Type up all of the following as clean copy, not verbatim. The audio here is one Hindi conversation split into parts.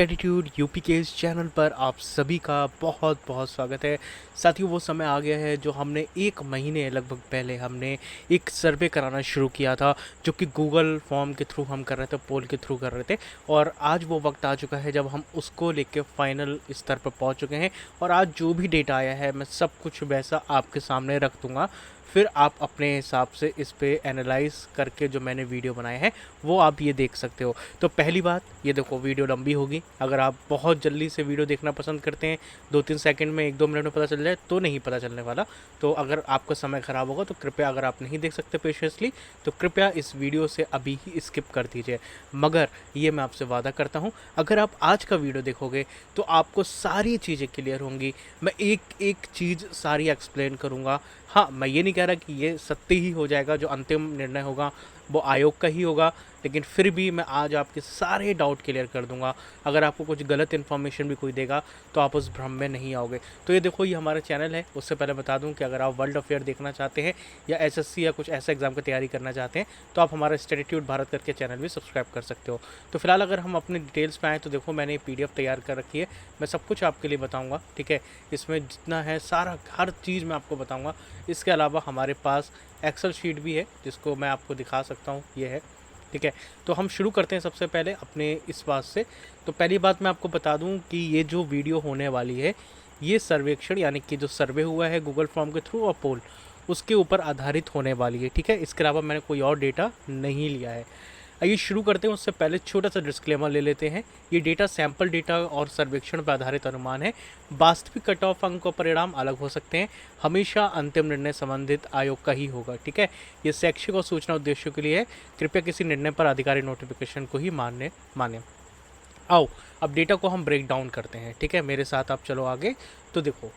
स्टैटिट्यूड यूपी के इस चैनल पर आप सभी का बहुत बहुत स्वागत है। साथियों, वो समय आ गया है जो हमने एक महीने लगभग पहले हमने एक सर्वे कराना शुरू किया था, जो कि गूगल फॉर्म के थ्रू हम कर रहे थे, पोल के थ्रू कर रहे थे। और आज वो वक्त आ चुका है जब हम उसको लेके फाइनल स्तर पर पहुंच चुके हैं। और आज जो भी डेटा आया है मैं सब कुछ वैसा आपके सामने रख दूंगा, फिर आप अपने हिसाब से इस पे एनालाइज करके जो मैंने वीडियो बनाए हैं वो आप ये देख सकते हो। तो पहली बात, ये देखो वीडियो लंबी होगी। अगर आप बहुत जल्दी से वीडियो देखना पसंद करते हैं, 2-3 सेकंड में 1-2 मिनट में पता चल जाए, तो नहीं पता चलने वाला। तो अगर आपका समय ख़राब होगा तो कृपया, अगर आप नहीं देख सकते पेशेंसली, तो कृपया इस वीडियो से अभी ही स्किप कर दीजिए। मगर ये मैं आपसे वादा करता हूँ, अगर आप आज का वीडियो देखोगे तो आपको सारी चीज़ें क्लियर होंगी। मैं एक एक चीज़ सारी एक्सप्लेन करूँगा। हाँ, मैं ये नहीं कह रहा कि ये सत्य ही हो जाएगा, जो अंतिम निर्णय होगा वो आयोग का ही होगा, लेकिन फिर भी मैं आज आपके सारे डाउट क्लियर कर दूंगा। अगर आपको कुछ गलत इन्फॉर्मेशन भी कोई देगा तो आप उस भ्रम में नहीं आओगे। तो ये देखो, ये हमारा चैनल है। उससे पहले बता दूं कि अगर आप वर्ल्ड अफेयर देखना चाहते हैं या एसएससी या कुछ ऐसा एग्जाम की तैयारी करना चाहते हैं तो आप हमारा स्टैटिट्यूड भारत करके चैनल भी सब्सक्राइब कर सकते हो। तो फिलहाल अगर हम अपने डिटेल्स पे आएँ तो देखो, मैंने PDF तैयार कर रखी है। मैं सब कुछ आपके लिए बताऊँगा, ठीक है। इसमें जितना है सारा हर चीज़ मैं आपको बताऊँगा। इसके अलावा हमारे पास एक्सेल शीट भी है जिसको मैं आपको दिखा सकता हूँ, ये है, ठीक है। तो हम शुरू करते हैं सबसे पहले अपने इस बात से। तो पहली बात मैं आपको बता दूं कि ये जो वीडियो होने वाली है, ये सर्वेक्षण यानी कि जो सर्वे हुआ है गूगल फॉर्म के थ्रू और पोल, उसके ऊपर आधारित होने वाली है, ठीक है। इसके अलावा मैंने कोई और डेटा नहीं लिया है। आइए शुरू करते हैं। उससे पहले छोटा सा डिस्क्लेमर ले लेते हैं। ये डेटा सैंपल डेटा और सर्वेक्षण पर आधारित अनुमान है। वास्तविक कट ऑफ अंक और परिणाम अलग हो सकते हैं। हमेशा अंतिम निर्णय संबंधित आयोग का ही होगा, ठीक है। ये शैक्षिक और सूचना उद्देश्यों के लिए है। कृपया किसी निर्णय पर आधिकारिक नोटिफिकेशन को ही माने। आओ अब डेटा को हम ब्रेक डाउन करते हैं, ठीक है। मेरे साथ आप चलो आगे। तो देखो,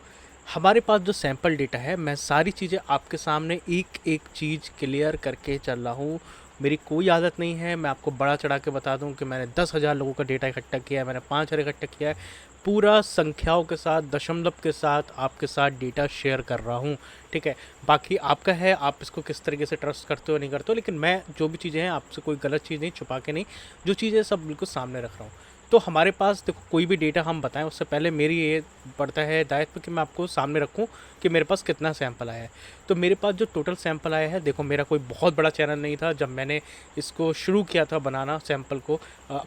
हमारे पास जो सैंपल डेटा है, मैं सारी चीज़ें आपके सामने एक एक चीज़ क्लियर करके चल रहा हूँ। मेरी कोई आदत नहीं है मैं आपको बड़ा चढ़ा के बता दूं कि मैंने 10,000 लोगों का डेटा इकट्ठा किया है, मैंने 5,000 इकट्ठा किया है। पूरा संख्याओं के साथ, दशमलव के साथ आपके साथ डेटा शेयर कर रहा हूँ, ठीक है। बाकी आपका है, आप इसको किस तरीके से ट्रस्ट करते हो नहीं करते हो, लेकिन मैं जो भी चीज़ें हैं आपसे कोई गलत चीज़ नहीं, छुपा के नहीं, जो चीज़ें सब बिल्कुल सामने रख रहा हूँ। तो हमारे पास देखो, कोई भी डेटा हम बताएं उससे पहले मेरी ये पड़ता है दायित्व कि मैं आपको सामने रखूं कि मेरे पास कितना सैंपल आया है। तो मेरे पास जो टोटल सैंपल आया है, देखो मेरा कोई बहुत बड़ा चैनल नहीं था जब मैंने इसको शुरू किया था बनाना, सैंपल को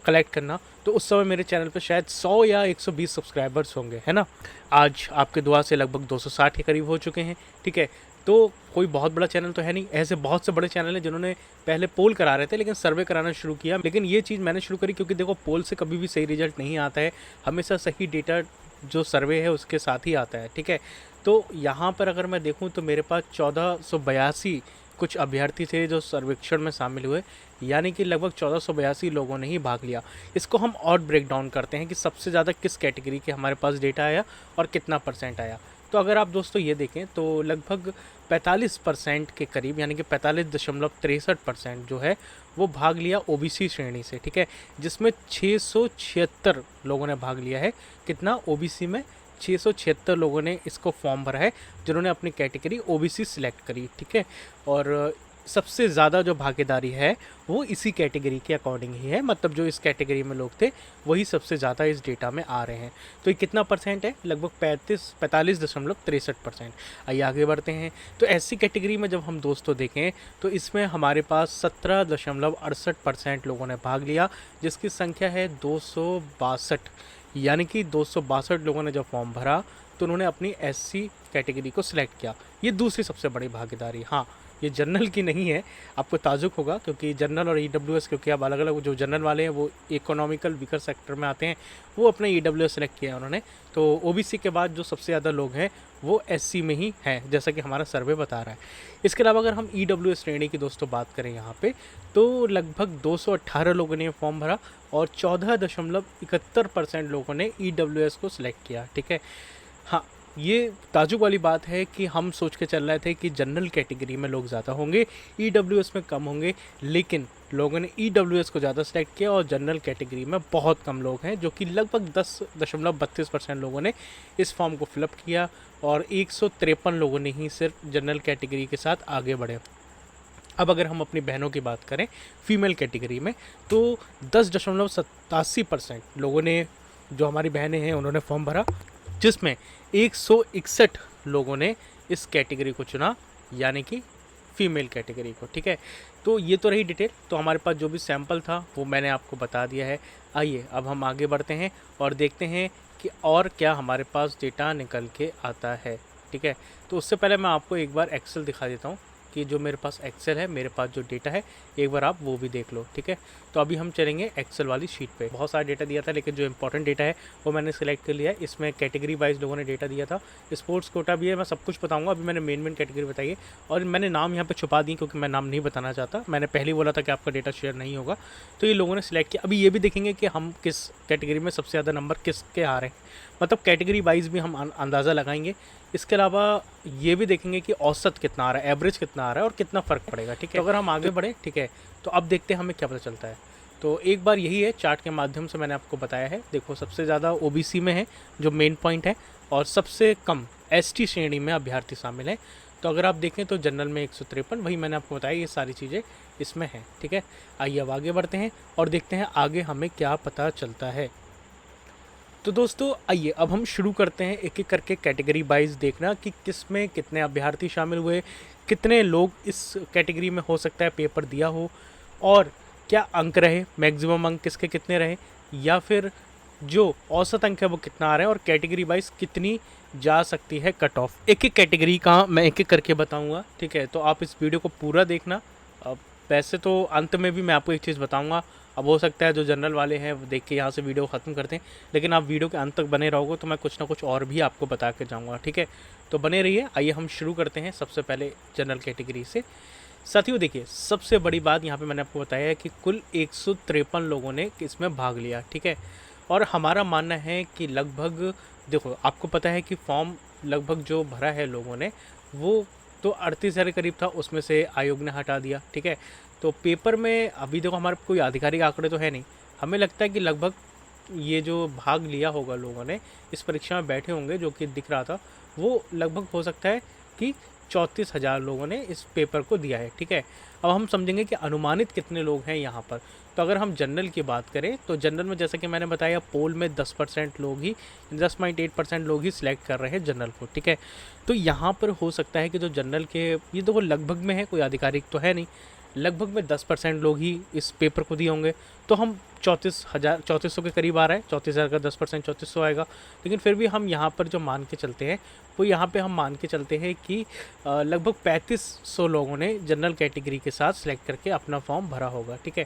कलेक्ट करना। तो उस समय मेरे चैनल पर शायद 100 या 120 सब्सक्राइबर्स होंगे, है ना। आज आपके दुआ से लगभग 260 के करीब हो चुके हैं, ठीक है। तो कोई बहुत बड़ा चैनल तो है नहीं। ऐसे बहुत से बड़े चैनल हैं जिन्होंने पहले पोल करा रहे थे लेकिन सर्वे कराना शुरू किया। लेकिन ये चीज़ मैंने शुरू करी क्योंकि देखो, पोल से कभी भी सही रिजल्ट नहीं आता है, हमेशा सही डेटा जो सर्वे है उसके साथ ही आता है, ठीक है। तो यहाँ पर अगर मैं देखूँ तो मेरे पास 1482 कुछ अभ्यर्थी थे जो सर्वेक्षण में शामिल हुए, यानी कि लगभग 1482 लोगों ने ही भाग लिया। इसको हम और ब्रेक डाउन करते हैं कि सबसे ज़्यादा किस कैटेगरी के हमारे पास डेटा आया और कितना परसेंट आया। तो अगर आप दोस्तों ये देखें तो लगभग 45% के करीब, यानी कि 45.63% जो है वो भाग लिया OBC श्रेणी से, ठीक है। जिसमें 676 लोगों ने भाग लिया है। कितना? OBC में 676 लोगों ने इसको फॉर्म भरा है जिन्होंने अपनी कैटेगरी OBC सिलेक्ट करी, ठीक है। और सबसे ज़्यादा जो भागीदारी है वो इसी कैटेगरी के अकॉर्डिंग ही है, मतलब जो इस कैटेगरी में लोग थे वही सबसे ज़्यादा इस डेटा में आ रहे हैं। तो ये कितना परसेंट है? लगभग 45.63%। आइए आगे बढ़ते हैं। तो ऐसी कैटेगरी में जब हम दोस्तों देखें तो इसमें हमारे पास 17.68% लोगों ने भाग लिया, जिसकी संख्या है 262। यानी कि 262 लोगों ने जब फॉर्म भरा तो उन्होंने अपनी SC कैटेगरी को सिलेक्ट किया। ये दूसरी सबसे बड़ी भागीदारी। हाँ, ये जनरल की नहीं है। आपको ताजुब होगा क्योंकि जनरल और EWS, क्योंकि अब अलग अलग जो जनरल वाले हैं वो इकोनॉमिकल वीकर सेक्टर में आते हैं, वो अपने EWS सेलेक्ट किया है उन्होंने। तो OBC के बाद जो सबसे ज़्यादा लोग हैं वो SC में ही हैं, जैसा कि हमारा सर्वे बता रहा है। इसके अलावा अगर हम EWS श्रेणी की दोस्तों बात करें यहाँ पे, तो लगभग 218 लोगों ने फॉर्म भरा और 14.71% लोगों ने EWS को सिलेक्ट किया, ठीक है। हाँ, ये ताजुब वाली बात है कि हम सोच के चल रहे थे कि जनरल कैटेगरी में लोग ज़्यादा होंगे, EWS में कम होंगे, लेकिन लोगों ने EWS को ज़्यादा सेलेक्ट किया और जनरल कैटेगरी में बहुत कम लोग हैं, जो कि लगभग 10.32% लोगों ने इस फॉर्म को फिलअप किया और 153 लोगों ने ही सिर्फ जनरल कैटेगरी के साथ आगे बढ़े। अब अगर हम अपनी बहनों की बात करें फीमेल कैटेगरी में, तो 10.87% लोगों ने जो हमारी बहनें हैं उन्होंने फॉर्म भरा, जिसमें 161 लोगों ने इस कैटेगरी को चुना, यानी कि फ़ीमेल कैटेगरी को। ठीक है, तो ये तो रही डिटेल। तो हमारे पास जो भी सैंपल था वो मैंने आपको बता दिया है। आइए अब हम आगे बढ़ते हैं और देखते हैं कि और क्या हमारे पास डेटा निकल के आता है। ठीक है, तो उससे पहले मैं आपको एक बार एक्सेल दिखा देता हूँ कि जो मेरे पास एक्सेल है, मेरे पास जो डेटा है, एक बार आप वो भी देख लो। ठीक है, तो अभी हम चलेंगे एक्सेल वाली शीट पे। बहुत सारा डेटा दिया था, लेकिन जो इंपॉर्टेंट डेटा है वो मैंने सिलेक्ट कर लिया है। इसमें कैटेगरी वाइज लोगों ने डेटा दिया था, स्पोर्ट्स कोटा भी है, मैं सब कुछ बताऊंगा। अभी मैंने मेन कैटेगरी बताई है और मैंने नाम यहाँ पे छुपा दी क्योंकि मैं नाम नहीं बताना चाहता। मैंने पहले ही बोला था कि आपका डेटा शेयर नहीं होगा, तो ये लोगों ने सिलेक्ट किया। अभी ये भी देखेंगे कि हम किस कैटेगरी में सबसे ज़्यादा नंबर किसके आ रहे हैं, मतलब कैटेगरी वाइज भी हम अंदाज़ा लगाएंगे। इसके अलावा ये भी देखेंगे कि औसत कितना आ रहा है, एवरेज कितना आ रहा है और कितना फ़र्क पड़ेगा। ठीक है, तो अगर हम आगे बढ़े, ठीक है, तो अब देखते हैं हमें क्या पता चलता है। तो एक बार यही है, चार्ट के माध्यम से मैंने आपको बताया है। देखो, सबसे ज़्यादा ओबीसी में है जो मेन पॉइंट है, और सबसे कम एसटी श्रेणी में अभ्यर्थी शामिल है। तो अगर आप देखें तो जनरल में 153, वही मैंने आपको बताया, ये सारी चीज़ें इसमें हैं। ठीक है, आइए अब आगे बढ़ते हैं और देखते हैं आगे हमें क्या पता चलता है। तो दोस्तों आइए अब हम शुरू करते हैं एक एक करके कैटेगरी वाइज देखना कि किस में कितने अभ्यर्थी शामिल हुए, कितने लोग इस कैटेगरी में हो सकता है पेपर दिया हो, और क्या अंक रहे, मैक्सिमम अंक किसके कितने रहे, या फिर जो औसत अंक है वो कितना आ रहा है, और कैटेगरी वाइज कितनी जा सकती है कट ऑफ। एक एक कैटेगरी का मैं एक एक करके बताऊंगा। ठीक है, तो आप इस वीडियो को पूरा देखना। अब वैसे तो अंत में भी मैं आपको एक चीज़ बताऊंगा। अब हो सकता है जो जनरल वाले हैं वो देख के यहाँ से वीडियो ख़त्म करते हैं, लेकिन आप वीडियो के अंत तक बने रहोगे तो मैं कुछ ना कुछ और भी आपको बता के जाऊँगा। ठीक है, तो बने रहिए। आइए हम शुरू करते हैं सबसे पहले जनरल कैटेगरी से। साथियों देखिए, सबसे बड़ी बात यहाँ पे मैंने आपको बताया है कि कुल 153 लोगों ने इसमें भाग लिया। ठीक है, और हमारा मानना है कि लगभग, देखो आपको पता है कि फॉर्म लगभग जो भरा है लोगों ने वो तो 38,000 के करीब था, उसमें से आयोग ने हटा दिया। ठीक है, तो पेपर में अभी देखो हमारे कोई आधिकारिक आंकड़े तो है नहीं, हमें लगता है कि लगभग ये जो भाग लिया होगा लोगों ने इस परीक्षा में बैठे होंगे, जो कि दिख रहा था, वो लगभग हो सकता है कि 34,000 लोगों ने इस पेपर को दिया है। ठीक है, अब हम समझेंगे कि अनुमानित कितने लोग हैं यहाँ पर। तो अगर हम जनरल की बात करें तो जनरल में जैसा कि मैंने बताया, पोल में 10% लोग ही 10.8% लोग ही सिलेक्ट कर रहे हैं जनरल को। ठीक है, तो यहाँ पर हो सकता है कि जो जनरल के, ये देखो लगभग में है, कोई आधिकारिक तो है नहीं, लगभग में 10% लोग ही इस पेपर को दिए होंगे। तो हम 34,000 के करीब आ रहा है, 34,000 का 10% 3400 आएगा। लेकिन फिर भी हम यहाँ पर जो मान के चलते हैं वो यहाँ पे हम मान के चलते हैं कि लगभग 3500 लोगों ने जनरल कैटेगरी के साथ सिलेक्ट करके अपना फॉर्म भरा होगा। ठीक है,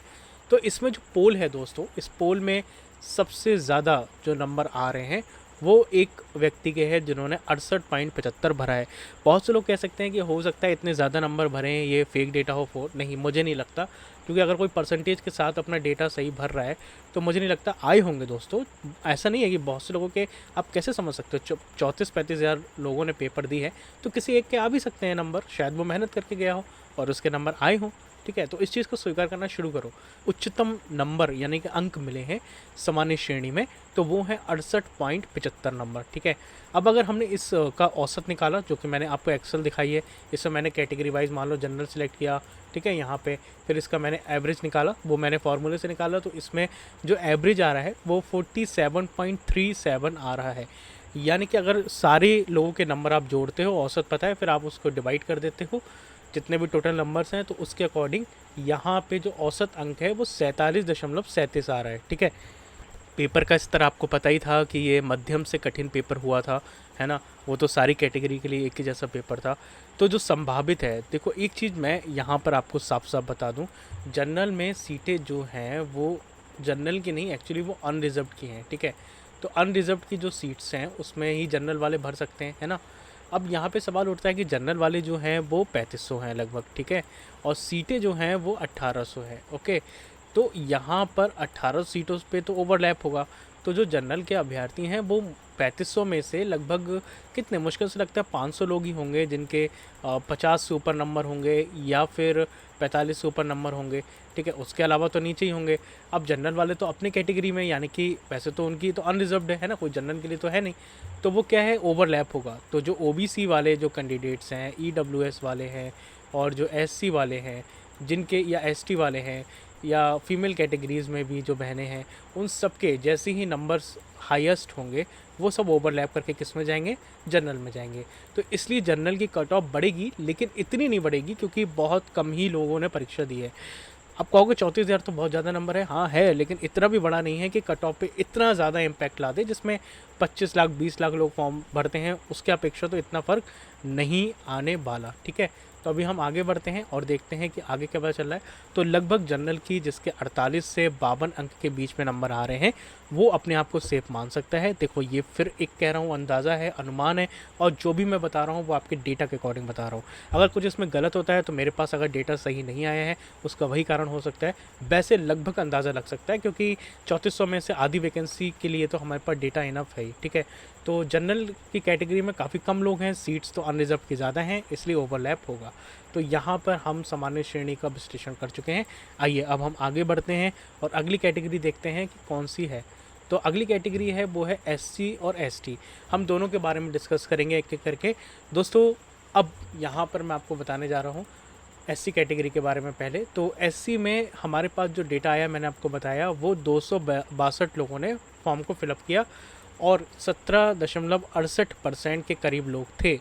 तो इसमें जो पोल है दोस्तों, इस पोल में सबसे ज़्यादा जो नंबर आ रहे हैं वो एक व्यक्ति के हैं जिन्होंने 68.75 भरा है। बहुत से लोग कह सकते हैं कि हो सकता है इतने ज़्यादा नंबर भरे हैं, ये फेक डेटा हो। नहीं, मुझे नहीं लगता, क्योंकि अगर कोई परसेंटेज के साथ अपना डेटा सही भर रहा है तो मुझे नहीं लगता आए होंगे दोस्तों। ऐसा नहीं है कि बहुत से लोगों के, आप कैसे समझ सकते हो, 34-35 हज़ार लोगों ने पेपर दी है तो किसी एक के आ भी सकते हैं नंबर, शायद वो मेहनत करके गया हो और उसके नंबर आए हों। ठीक है, तो इस चीज़ को स्वीकार करना शुरू करो। उच्चतम नंबर यानी कि अंक मिले हैं सामान्य श्रेणी में, तो वो है 68.75 नंबर। ठीक है, अब अगर हमने इस का औसत निकाला, जो कि मैंने आपको एक्सेल दिखाई है, इसमें मैंने कैटेगरी वाइज मान लो जनरल सेलेक्ट किया। ठीक है, यहाँ पे फिर इसका मैंने एवरेज निकाला, वो मैंने फार्मूले से निकाला, तो इसमें जो एवरेज आ रहा है वो 47.37 आ रहा है। यानी कि अगर सारे लोगों के नंबर आप जोड़ते हो, औसत पता है, फिर आप उसको डिवाइड कर देते हो जितने भी टोटल नंबर्स हैं, तो उसके अकॉर्डिंग यहाँ पे जो औसत अंक है वो 47.37 आ रहा है। ठीक है, पेपर का स्तर आपको पता ही था कि ये मध्यम से कठिन पेपर हुआ था, है ना, वो तो सारी कैटेगरी के लिए एक ही जैसा पेपर था। तो जो संभावित है, देखो एक चीज़ मैं यहाँ पर आपको साफ साफ बता दूँ, जनरल में सीटें जो हैं वो जनरल की नहीं, एक्चुअली वो अनरिजर्व्ड की हैं। ठीक है, तो अनरिजर्व्ड की जो सीट्स हैं उसमें ही जनरल वाले भर सकते हैं, है ना। अब यहाँ पे सवाल उठता है कि जनरल वाले जो हैं वो 3500 हैं लगभग। ठीक है, और सीटें जो हैं वो 1800 हैं। ओके, तो यहाँ पर 18 सीटों पे तो ओवरलैप होगा। तो जो जनरल के अभ्यर्थी हैं वो 3500 में से लगभग कितने, मुश्किल से लगता है 500 लोग ही होंगे जिनके 50 से ऊपर नंबर होंगे या फिर 45 से ऊपर नंबर होंगे। ठीक है, उसके अलावा तो नीचे ही होंगे। अब जनरल वाले तो अपनी कैटेगरी में, यानी कि वैसे तो उनकी तो अनरिजर्व्ड है ना, कोई जनरल के लिए तो है नहीं, तो वो क्या है, ओवरलैप होगा। तो जो ओबीसी वाले जो कैंडिडेट्स हैं, ईडब्ल्यूएस वाले हैं और जो एससी वाले हैं जिनके, या एसटी वाले हैं, या फीमेल कैटेगरीज़ में भी जो बहनें हैं, उन सब के जैसे ही नंबर्स हाईएस्ट होंगे, वो सब ओवरलैप करके किस में जाएंगे, जनरल में जाएंगे। तो इसलिए जनरल की कट ऑफ बढ़ेगी, लेकिन इतनी नहीं बढ़ेगी क्योंकि बहुत कम ही लोगों ने परीक्षा दी है। आप कहोगे 34,000 तो बहुत ज़्यादा नंबर है, हाँ है, लेकिन इतना भी बड़ा नहीं है कि कट ऑफ पे इतना ज़्यादा इम्पैक्ट ला दे, जिसमें 25 लाख 20 लाख लोग फॉर्म भरते हैं, उसके अपेक्षा तो इतना फ़र्क नहीं आने वाला। ठीक है, तो अभी हम आगे बढ़ते हैं और देखते हैं कि आगे क्या पता चल रहा है। तो लगभग जनरल की जिसके 48 से 52 अंक के बीच में नंबर आ रहे हैं, वो अपने आप को सेफ मान सकता है। देखो, ये फिर एक कह रहा हूँ, अंदाज़ा है, अनुमान है, और जो भी मैं बता रहा हूँ वो आपके डेटा के अकॉर्डिंग बता रहा हूँ। अगर कुछ इसमें गलत होता है तो मेरे पास अगर डेटा सही नहीं आया है, उसका वही कारण हो सकता है। वैसे लगभग अंदाज़ा लग सकता है, क्योंकि 3400 में से आधी वैकेंसी के लिए तो हमारे पास डेटा इनफ है ही। ठीक है, तो जनरल की कैटेगरी में काफ़ी कम लोग हैं, सीट्स तो अनरिजर्व की ज़्यादा हैं, इसलिए ओवरलैप होगा। तो यहाँ पर हम सामान्य श्रेणी का विश्लेषण कर चुके हैं। आइए अब हम आगे बढ़ते हैं और अगली कैटेगरी देखते हैं कि कौन सी है। तो अगली कैटेगरी है वो है एससी और एसटी। हम दोनों के बारे में डिस्कस करेंगे एक एक करके। दोस्तों, अब यहाँ पर मैं आपको बताने जा रहा हूँ एससी कैटेगरी के बारे में। पहले तो एससी में हमारे पास जो डेटा आया, मैंने आपको बताया, वो 262 लोगों ने फॉर्म को फिलअप किया और 17.68% के करीब लोग थे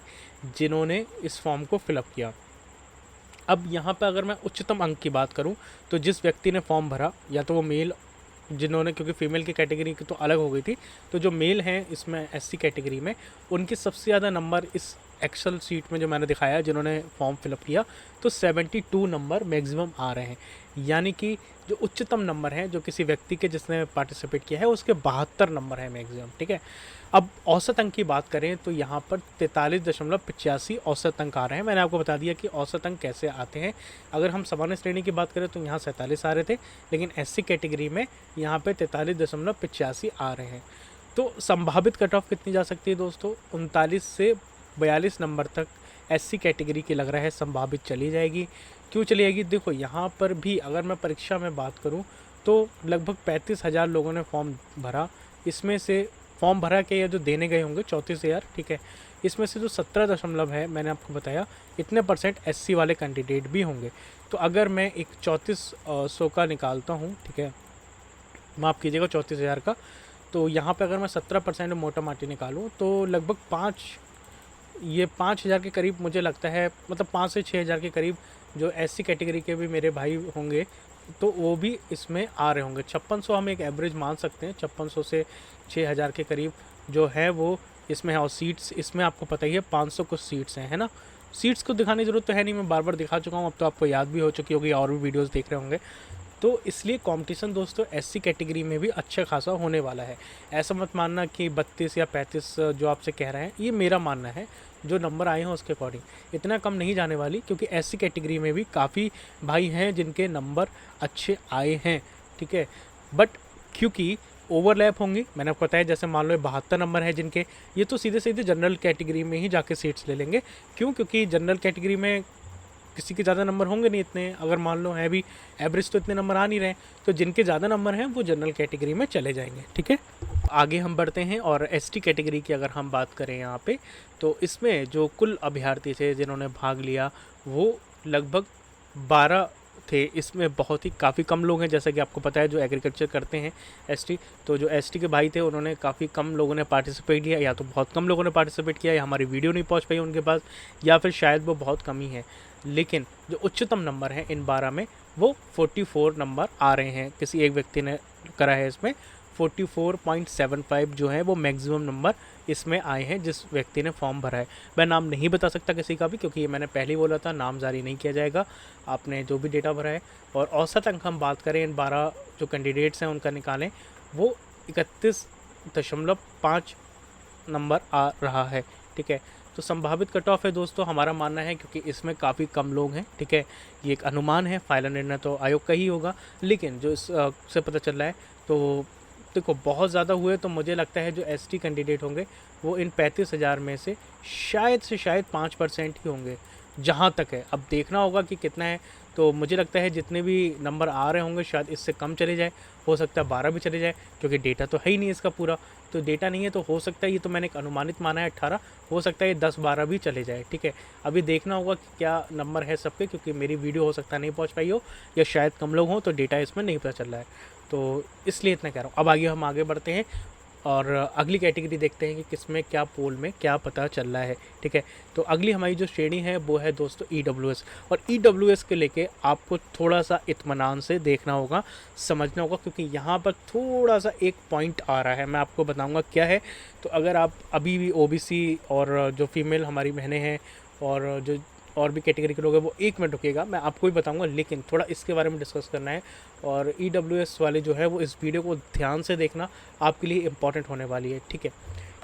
जिन्होंने इस फॉर्म को फिलअप किया। अब यहाँ पे अगर मैं उच्चतम अंक की बात करूँ, तो जिस व्यक्ति ने फॉर्म भरा, या तो वो मेल, जिन्होंने, क्योंकि फीमेल की कैटेगरी की तो अलग हो गई थी, तो जो मेल हैं इसमें एससी कैटेगरी में, उनके सबसे ज़्यादा नंबर इस एक्सेल सीट में जो मैंने दिखाया है, जिन्होंने फॉर्म फिलअप किया, तो 72 नंबर मैक्सिमम आ रहे हैं। यानी कि जो उच्चतम नंबर हैं जो किसी व्यक्ति के जिसने पार्टिसिपेट किया है, उसके 72 नंबर हैं मैक्सिमम। ठीक है, अब औसत अंक की बात करें तो यहाँ पर 43.85 औसत अंक आ रहे हैं। मैंने आपको बता दिया कि औसत अंक कैसे आते हैं। अगर हम सामान्य श्रेणी की बात करें तो यहाँ 47 आ रहे थे, लेकिन एससी कैटेगरी में यहाँ पे 43.85 आ रहे हैं। तो संभावित कट ऑफ कितनी जा सकती है दोस्तों? 39 से 42 नंबर तक एससी कैटेगरी की लग रहा है संभावित चली जाएगी। क्यों चली जाएगी? देखो, यहाँ पर भी अगर मैं परीक्षा में बात करूँ तो लगभग 35,000 लोगों ने फॉर्म भरा। इसमें से फॉर्म भरा के या जो देने गए होंगे 34,000, ठीक है, इसमें से जो 17 दशमलव है, मैंने आपको बताया, इतने परसेंट एससी वाले कैंडिडेट भी होंगे। तो अगर मैं एक 3400 का निकालता हूँ, ठीक है, माफ़ कीजिएगा 34,000 का, तो यहाँ पे अगर मैं 17% मोटा माटी निकालूँ तो लगभग 5,000 के करीब मुझे लगता है, मतलब 5 से 6,000 के करीब जो एससी कैटेगरी के भी मेरे भाई होंगे, तो वो भी इसमें आ रहे होंगे। 5600 हम एक एवरेज मान सकते हैं, 5600 से 6,000 के करीब जो है वो इसमें है। और सीट्स इसमें आपको पता ही है 500 कुछ सीट्स हैं, है ना। सीट्स को दिखाने की ज़रूरत तो है नहीं, मैं बार बार दिखा चुका हूँ, अब तो आपको याद भी हो चुकी होगी, और भी वीडियोस देख रहे होंगे। तो इसलिए कंपटीशन दोस्तों एससी कैटेगरी में भी अच्छा खासा होने वाला है। ऐसा मत मानना कि 32 या 35 जो आपसे कह रहे हैं, ये मेरा मानना है, जो नंबर आए हैं उसके अकॉर्डिंग इतना कम नहीं जाने वाली, क्योंकि एससी कैटेगरी में भी काफ़ी भाई हैं जिनके नंबर अच्छे आए हैं। ठीक है, बट क्योंकि ओवरलैप होंगी, मैंने आपको बताया, जैसे मान लो 72 नंबर है जिनके, ये तो सीधे सीधे जनरल कैटेगरी में ही जाके सीट्स ले लेंगे। क्यों? क्योंकि जनरल कैटेगरी में किसी के ज़्यादा नंबर होंगे नहीं इतने, अगर मान लो है भी एवरेज तो इतने नंबर आ नहीं रहे, तो जिनके ज़्यादा नंबर हैं वो जनरल कैटेगरी में चले जाएंगे। ठीक है, आगे हम बढ़ते हैं और एसटी कैटेगरी की अगर हम बात करें यहाँ पे, तो इसमें जो कुल अभ्यर्थी थे जिन्होंने भाग लिया वो लगभग 12 थे। इसमें बहुत ही काफ़ी कम लोग हैं, जैसा कि आपको पता है, जो एग्रीकल्चर करते हैं एसटी, तो जो एसटी के भाई थे उन्होंने काफ़ी कम लोगों ने पार्टिसिपेट किया, या तो बहुत कम लोगों ने पार्टिसिपेट किया, या हमारी वीडियो नहीं पहुंच पाई उनके पास, या फिर शायद वो बहुत कम ही है। लेकिन जो उच्चतम नंबर है इन 12 में, वो 44 नंबर आ रहे हैं। किसी एक व्यक्ति ने करा है इसमें 44.75 जो है वो मैक्सिमम नंबर इसमें आए हैं जिस व्यक्ति ने फॉर्म भरा है। मैं नाम नहीं बता सकता किसी का भी, क्योंकि ये मैंने पहले ही बोला था, नाम जारी नहीं किया जाएगा, आपने जो भी डेटा भरा है। और औसत अंक हम बात करें, इन 12 जो कैंडिडेट्स हैं उनका निकालें, वो 31.5 नंबर आ रहा है। ठीक है, तो संभावित कट ऑफ है दोस्तों, हमारा मानना है, क्योंकि इसमें काफ़ी कम लोग हैं। ठीक है, ये एक अनुमान है, फाइनल निर्णय तो आयोग का ही होगा, लेकिन जो इस से पता चल रहा है, तो देखो बहुत ज़्यादा हुए तो मुझे लगता है जो एसटी कैंडिडेट होंगे वो इन 35,000 में से शायद 5% ही होंगे, जहाँ तक है। अब देखना होगा कि कितना है, तो मुझे लगता है जितने भी नंबर आ रहे होंगे शायद इससे कम चले जाए, हो सकता है 12 भी चले जाए, क्योंकि डेटा तो है ही नहीं इसका पूरा। तो डेटा नहीं है तो हो सकता है, ये तो मैंने एक अनुमानित माना है 18, हो सकता है ये 10-12 भी चले जाए, ठीक है। अभी देखना होगा कि क्या नंबर है सबके, क्योंकि मेरी वीडियो हो सकता है नहीं पहुँच पाई हो, या शायद कम लोग हों तो डेटा इसमें नहीं पता चल रहा है, तो इसलिए इतना कह रहा हूँ। अब आगे हम आगे बढ़ते हैं और अगली कैटेगरी देखते हैं कि किसमें क्या पोल में क्या पता चल रहा है, ठीक है। तो अगली हमारी जो श्रेणी है वो है दोस्तों EWS, और EWS के लेके आपको थोड़ा सा इत्मीनान से देखना होगा, समझना होगा, क्योंकि यहाँ पर थोड़ा सा एक पॉइंट आ रहा है, मैं आपको बताऊँगा क्या है। तो अगर आप अभी भी OBC और जो फीमेल हमारी बहनें हैं और जो और भी कैटेगरी के लोग हैं, वो 1 मिनट रुकिएगा, मैं आपको भी बताऊंगा, लेकिन थोड़ा इसके बारे में डिस्कस करना है। और EWS वाले जो है वो इस वीडियो को ध्यान से देखना, आपके लिए इम्पॉर्टेंट होने वाली है, ठीक है।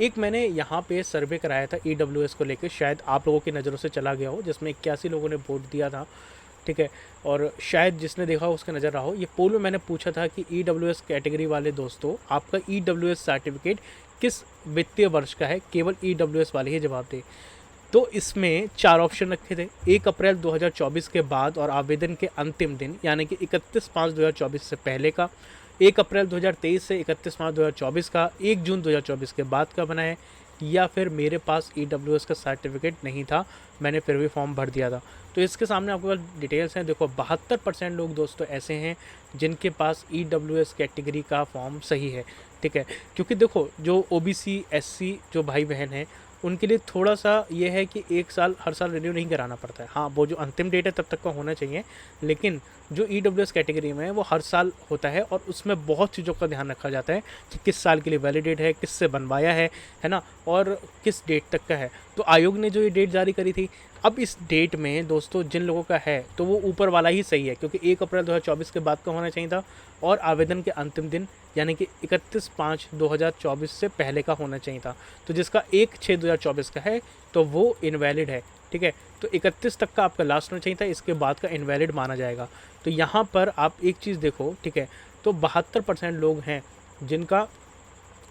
एक मैंने यहाँ पे सर्वे कराया था EWS को लेकर, शायद आप लोगों की नज़रों से चला गया हो, जिसमें 81 लोगों ने वोट दिया था, ठीक है। और शायद जिसने देखा हो उसका नज़र रहा हो। ये पोल में मैंने पूछा था कि EWS कैटेगरी वाले दोस्तों, आपका EWS सर्टिफिकेट किस वित्तीय वर्ष का है, केवल EWS वाले ही जवाब दें। तो इसमें 4 ऑप्शन रखे थे, 1 अप्रैल 2024 के बाद और आवेदन के अंतिम दिन यानी कि 31/5/2024 से पहले का, 1 अप्रैल 2023 से 31 मार्च 2024 का, 1 जून 2024 के बाद का बना है, या फिर मेरे पास EWS का सर्टिफिकेट नहीं था, मैंने फिर भी फॉर्म भर दिया था। तो इसके सामने आपके पास डिटेल्स हैं, देखो 72% लोग दोस्तों ऐसे हैं जिनके पास EWS कैटेगरी का फॉर्म सही है, ठीक है। क्योंकि देखो जो OBC SC जो भाई बहन हैं उनके लिए थोड़ा सा ये है कि 1 साल हर साल रिन्यू नहीं कराना पड़ता है। हाँ, वो जो अंतिम डेट है तब तक का होना चाहिए, लेकिन जो EWS कैटेगरी में है वो हर साल होता है, और उसमें बहुत चीज़ों का ध्यान रखा जाता है कि किस साल के लिए वैलिडेट है, किससे बनवाया है ना, और किस डेट तक का है। तो आयोग ने जो ये डेट जारी करी थी, अब इस डेट में दोस्तों जिन लोगों का है तो वो ऊपर वाला ही सही है, क्योंकि 1 अप्रैल 2024 के बाद का होना चाहिए था, और आवेदन के अंतिम दिन यानी कि 31/5/2024 से पहले का होना चाहिए था। तो जिसका 1/6/2024 का है तो वो इनवैलिड है, ठीक है। तो 31 तक का आपका लास्ट होना चाहिए था, इसके बाद का इनवैलिड माना जाएगा। तो यहाँ पर आप एक चीज़ देखो, ठीक है, तो 72% लोग हैं जिनका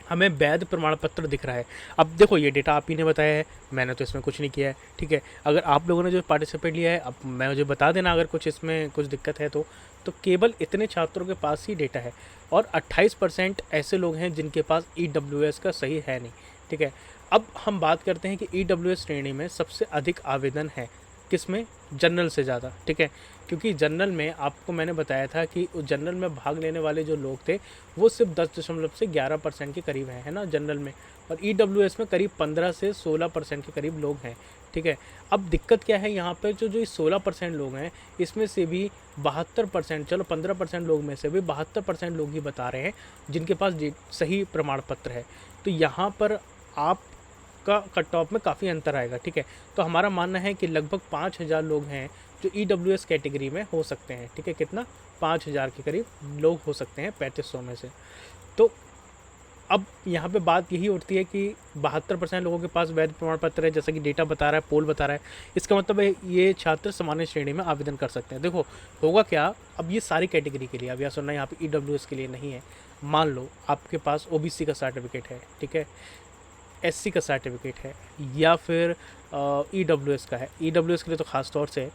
हमें वैध प्रमाण पत्र दिख रहा है। अब देखो ये डेटा आप ही ने बताया है, मैंने तो इसमें कुछ नहीं किया है, ठीक है। अगर आप लोगों ने जो पार्टिसिपेट लिया है, अब मैं मुझे बता देना अगर कुछ इसमें कुछ दिक्कत है तो केवल इतने छात्रों के पास ही डेटा है, और 28% ऐसे लोग हैं जिनके पास EWS का सही है नहीं, ठीक है। अब हम बात करते हैं कि EWS श्रेणी में सबसे अधिक आवेदन है किसमें, जनरल से ज़्यादा, ठीक है। क्योंकि जनरल में आपको मैंने बताया था कि जनरल में भाग लेने वाले जो लोग थे वो सिर्फ 10.11% के करीब हैं, है ना, जनरल में। और EWS में करीब 15 से 16% के करीब लोग हैं, ठीक है। अब दिक्कत क्या है यहाँ पर, जो 16% लोग हैं इसमें से भी 72%, चलो 15% लोग में से भी 72% लोग ही बता रहे हैं जिनके पास सही प्रमाण पत्र है। तो यहाँ पर आप का कट ऑफ में काफ़ी अंतर आएगा, ठीक है। तो हमारा मानना है कि लगभग 5000 लोग हैं जो EWS कैटेगरी में हो सकते हैं, ठीक है। कितना, 5000 के करीब लोग हो सकते हैं 3500 में से। तो अब यहाँ पे बात यही उठती है कि 72% लोगों के पास वैध प्रमाण पत्र है, जैसा कि डेटा बता रहा है, पोल बता रहा है। इसका मतलब है ये छात्र सामान्य श्रेणी में आवेदन कर सकते हैं। देखो होगा क्या, अब ये सारी कैटेगरी के लिए, अब यह सुनना यहाँ पे EWS के लिए नहीं है। मान लो आपके पास OBC का सर्टिफिकेट है, ठीक है, SC का सर्टिफिकेट है, या फिर EWS का है। EWS के लिए तो ख़ास तौर से।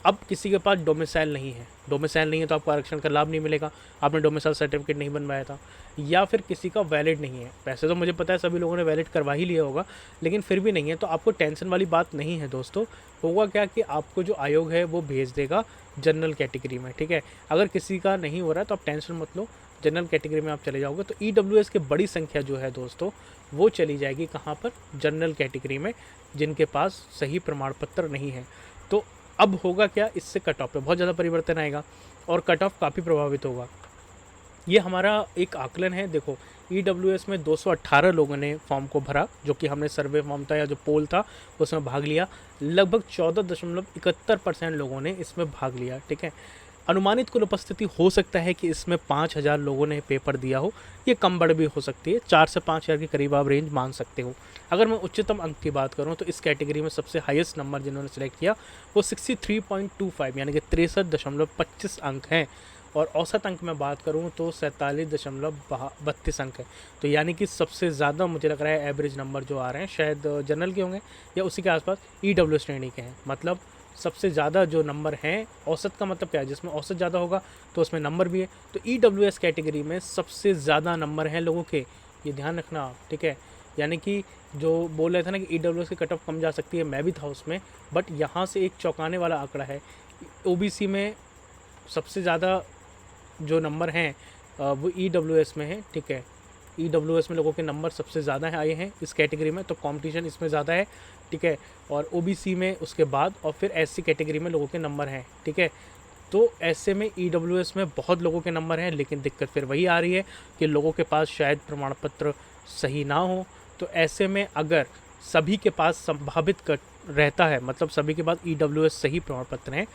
अब किसी के पास डोमिसाइल नहीं है, डोमिसाइल नहीं है तो आपको आरक्षण का लाभ नहीं मिलेगा, आपने डोमिसाइल सर्टिफिकेट नहीं बनवाया था, या फिर किसी का वैलिड नहीं है। वैसे तो मुझे पता है सभी लोगों ने वैलिड करवा ही लिया होगा, लेकिन फिर भी नहीं है, तो आपको टेंशन वाली बात नहीं है दोस्तों। होगा क्या कि आपको जो आयोग है वो भेज देगा जनरल कैटेगरी में, ठीक है। अगर किसी का नहीं हो रहा है तो आप टेंशन मत लो, जनरल कैटेगरी में आप चले जाओगे तो EWS की बड़ी संख्या जो है दोस्तों वो चली जाएगी कहाँ पर, जनरल कैटेगरी में, जिनके पास सही प्रमाण पत्र नहीं है। तो अब होगा क्या, इससे कट ऑफ पे बहुत ज़्यादा परिवर्तन आएगा और कट ऑफ काफ़ी प्रभावित होगा। ये हमारा एक आकलन है। देखो EWS में 218 लोगों ने फॉर्म को भरा, जो कि हमने सर्वे फॉर्म था या जो पोल था उसमें भाग लिया। लगभग 14.71% लोगों ने इसमें भाग लिया, ठीक है। अनुमानित कुल उपस्थिति हो सकता है कि इसमें 5000 लोगों ने पेपर दिया हो, ये कम बढ़ भी हो सकती है, 4 से 5000 के करीब आप रेंज मान सकते हो। अगर मैं उच्चतम अंक की बात करूं तो इस कैटेगरी में सबसे हाईएस्ट नंबर जिन्होंने सेलेक्ट किया वो 63.25 यानी कि 63.25 अंक हैं, और औसत अंक में बात करूं तो 47.32 अंक है। तो यानी कि सबसे ज़्यादा मुझे लग रहा है एवरेज नंबर जो आ रहे हैं शायद जनरल के होंगे या उसी के आसपास EWS श्रेणी के हैं। मतलब सबसे ज़्यादा जो नंबर हैं, औसत का मतलब क्या है, जिसमें औसत ज़्यादा होगा तो उसमें नंबर भी है। तो EWS कैटेगरी में सबसे ज़्यादा नंबर हैं लोगों के, ये ध्यान रखना आप, ठीक है। यानी कि जो बोल रहे थे ना कि EWS की कट ऑफ कम जा सकती है, मैं भी था उसमें, बट यहाँ से एक चौंकाने वाला आंकड़ा है। OBC में सबसे ज़्यादा जो नंबर हैं वो EWS में है, ठीक है। EWS में लोगों के नंबर सबसे ज़्यादा है आए हैं इस कैटेगरी में, तो कंपटीशन इसमें ज़्यादा है, ठीक है। और OBC में उसके बाद, और फिर SC कैटेगरी में लोगों के नंबर हैं, ठीक है। तो ऐसे में EWS में बहुत लोगों के नंबर हैं, लेकिन दिक्कत फिर वही आ रही है कि लोगों के पास शायद प्रमाण पत्र सही ना हो। तो ऐसे में अगर सभी के पास संभावित कट रहता है, मतलब सभी के पास EWS सही प्रमाण पत्र हैं,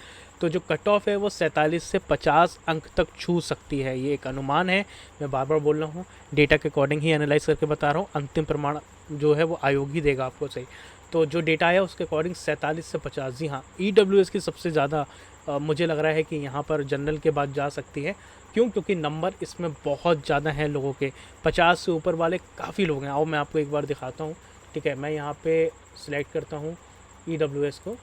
तो जो कट ऑफ है वो 47 से 50 अंक तक छू सकती है। ये एक अनुमान है, मैं बार बार बोल रहा हूँ, डेटा के अकॉर्डिंग ही एनालाइज करके बता रहा हूँ। अंतिम प्रमाण जो है वो आयोग ही देगा आपको सही। तो जो डेटा आया उसके अकॉर्डिंग 47 से 50, जी हाँ, EWS की सबसे ज़्यादा मुझे लग रहा है कि यहाँ पर जनरल के बाद जा सकती है। क्यों? क्योंकि नंबर इसमें बहुत ज़्यादा हैं लोगों के, 50 से ऊपर वाले काफ़ी लोग हैं। आओ मैं आपको एक बार दिखाता हूँ, ठीक है। मैं यहाँ पे सिलेक्ट करता हूँ EWS को,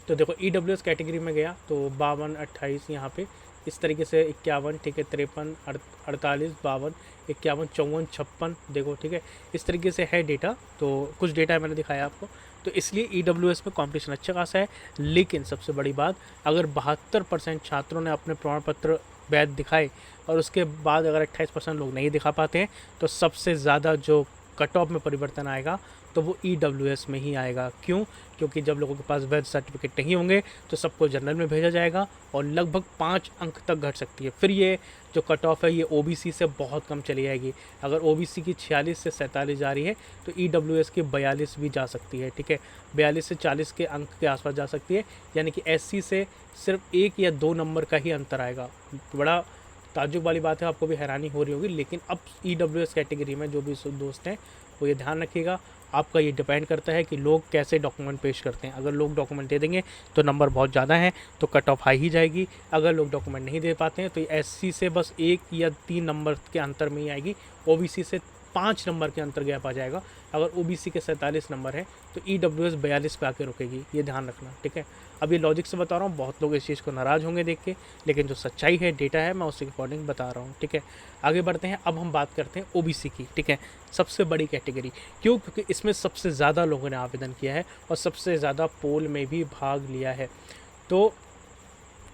तो देखो EWS कैटेगरी में गया तो 52, 28 यहाँ पे इस तरीके से 51, ठीक है, 53, 48, 52, 51, 54, 56, देखो, ठीक है, इस तरीके से है डेटा। तो कुछ डेटा है मैंने दिखाया आपको, तो इसलिए EWS में कंपटीशन अच्छा खासा है। लेकिन सबसे बड़ी बात, अगर 72% छात्रों ने अपने प्रमाण पत्र वैध दिखाए और उसके बाद अगर 28% लोग नहीं दिखा पाते हैं, तो सबसे ज़्यादा जो कट ऑफ में परिवर्तन आएगा तो वो EWS में ही आएगा। क्यों? क्योंकि जब लोगों के पास वैध सर्टिफिकेट नहीं होंगे तो सबको जनरल में भेजा जाएगा और लगभग 5 अंक तक घट सकती है। फिर ये जो कट ऑफ है ये OBC से बहुत कम चली जाएगी। अगर OBC की 46 से 47 जा रही है तो EWS की 42 भी जा सकती है, ठीक है, 42 से 40 के अंक के आसपास जा सकती है। यानी कि SC से सिर्फ 1 या 2 नंबर का ही अंतर आएगा। बड़ा ताज्जुब वाली बात है, आपको भी हैरानी हो रही होगी। लेकिन अब EWS कैटेगरी में जो भी दोस्त हैं वो ये ध्यान रखिएगा, आपका ये डिपेंड करता है कि लोग कैसे डॉक्यूमेंट पेश करते हैं। अगर लोग डॉक्यूमेंट दे देंगे तो नंबर बहुत ज़्यादा है तो कट ऑफ हाई ही जाएगी। अगर लोग डॉक्यूमेंट नहीं दे पाते हैं तो SC से बस 1 या 3 नंबर के अंतर में ही आएगी। OBC से 5 नंबर के अंतर गैप आ जाएगा। अगर OBC के 47 नंबर है तो EWS 42 पे आके रुकेगी, ये ध्यान रखना, ठीक है। अब ये लॉजिक से बता रहा हूँ, बहुत लोग इस चीज़ को नाराज़ होंगे देख के, लेकिन जो सच्चाई है, डेटा है, मैं उसके अकॉर्डिंग बता रहा हूँ, ठीक है। आगे बढ़ते हैं, अब हम बात करते हैं OBC की, ठीक है, सबसे बड़ी कैटेगरी। क्यों? क्योंकि इसमें सबसे ज़्यादा लोगों ने आवेदन किया है और सबसे ज़्यादा पोल में भी भाग लिया है। तो